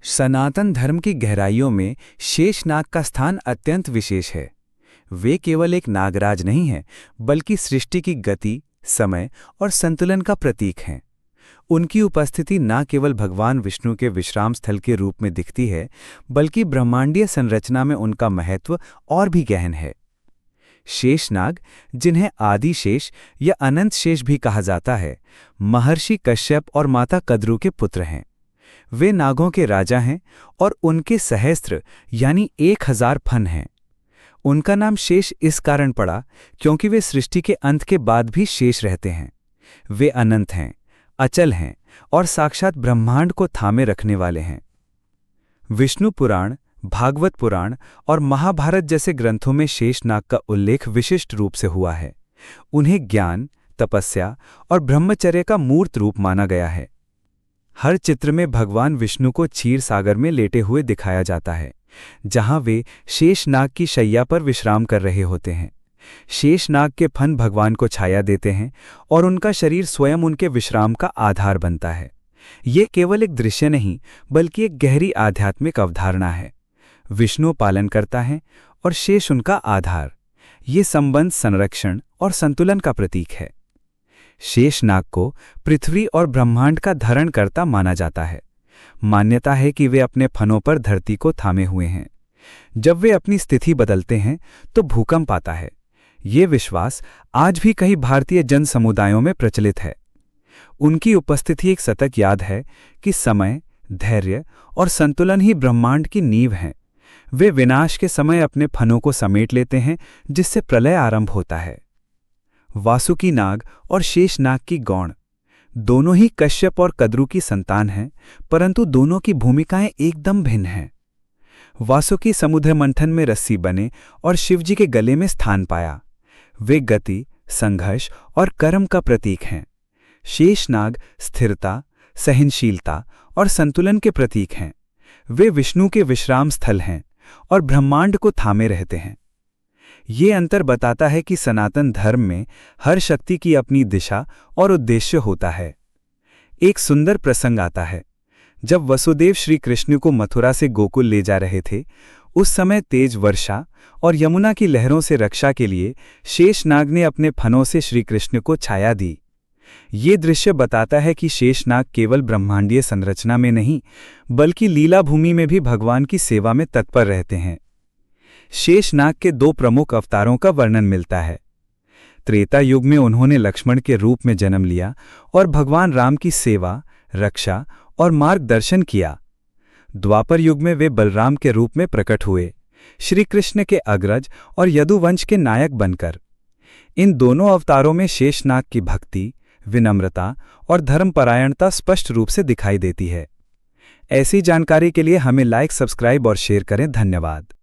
सनातन धर्म की गहराइयों में शेषनाग का स्थान अत्यंत विशेष है। वे केवल एक नागराज नहीं हैं, बल्कि सृष्टि की गति, समय और संतुलन का प्रतीक हैं। उनकी उपस्थिति न केवल भगवान विष्णु के विश्राम स्थल के रूप में दिखती है, बल्कि ब्रह्मांडीय संरचना में उनका महत्व और भी गहन है। शेषनाग, जिन्हें आदि शेष या अनंत शेष भी कहा जाता है, महर्षि कश्यप और माता कद्रू के पुत्र हैं। वे नागों के राजा हैं और उनके सहस्त्र यानी 1000 फन हैं। उनका नाम शेष इस कारण पड़ा क्योंकि वे सृष्टि के अंत के बाद भी शेष रहते हैं। वे अनंत हैं, अचल हैं और साक्षात ब्रह्मांड को थामे रखने वाले हैं। विष्णु पुराण, भागवत पुराण और महाभारत जैसे ग्रंथों में शेषनाग का उल्लेख विशिष्ट रूप से हुआ है। उन्हें ज्ञान, तपस्या और ब्रह्मचर्य का मूर्त रूप माना गया है। हर चित्र में भगवान विष्णु को क्षीर सागर में लेटे हुए दिखाया जाता है, जहां वे शेषनाग की शैया पर विश्राम कर रहे होते हैं। शेषनाग के फन भगवान को छाया देते हैं और उनका शरीर स्वयं उनके विश्राम का आधार बनता है। ये केवल एक दृश्य नहीं, बल्कि एक गहरी आध्यात्मिक अवधारणा है। विष्णु पालन करता है और शेष उनका आधार। ये संबंध संरक्षण और संतुलन का प्रतीक है। शेषनाग को पृथ्वी और ब्रह्मांड का धारणकर्ता माना जाता है। मान्यता है कि वे अपने फनों पर धरती को थामे हुए हैं। जब वे अपनी स्थिति बदलते हैं तो भूकंप आता है। ये विश्वास आज भी कई भारतीय जन समुदायों में प्रचलित है। उनकी उपस्थिति एक सतत याद है कि समय, धैर्य और संतुलन ही ब्रह्मांड की नींव हैं। वे विनाश के समय अपने फनों को समेट लेते हैं, जिससे प्रलय आरंभ होता है। वासुकी नाग और शेषनाग की गौण दोनों ही कश्यप और कद्रू की संतान हैं, परंतु दोनों की भूमिकाएं एकदम भिन्न हैं। वासुकी समुद्र मंथन में रस्सी बने और शिवजी के गले में स्थान पाया। वे गति, संघर्ष और कर्म का प्रतीक हैं। शेषनाग स्थिरता, सहनशीलता और संतुलन के प्रतीक हैं। वे विष्णु के विश्राम स्थल हैं और ब्रह्मांड को थामे रहते हैं। ये अंतर बताता है कि सनातन धर्म में हर शक्ति की अपनी दिशा और उद्देश्य होता है। एक सुंदर प्रसंग आता है। जब वसुदेव श्री कृष्ण को मथुरा से गोकुल ले जा रहे थे, उस समय तेज वर्षा और यमुना की लहरों से रक्षा के लिए शेषनाग ने अपने फनों से श्री कृष्ण को छाया दी। ये दृश्य बताता है कि शेषनाग केवल ब्रह्मांडीय संरचना में नहीं, बल्कि लीला भूमि में भी भगवान की सेवा में तत्पर रहते हैं। शेषनाग के 2 प्रमुख अवतारों का वर्णन मिलता है। त्रेता युग में उन्होंने लक्ष्मण के रूप में जन्म लिया और भगवान राम की सेवा, रक्षा और मार्गदर्शन किया। द्वापर युग में वे बलराम के रूप में प्रकट हुए, श्री कृष्ण के अग्रज और यदुवंश के नायक बनकर। इन दोनों अवतारों में शेषनाग की भक्ति, विनम्रता और धर्मपरायणता स्पष्ट रूप से दिखाई देती है। ऐसी जानकारी के लिए हमें लाइक, सब्सक्राइब और शेयर करें। धन्यवाद।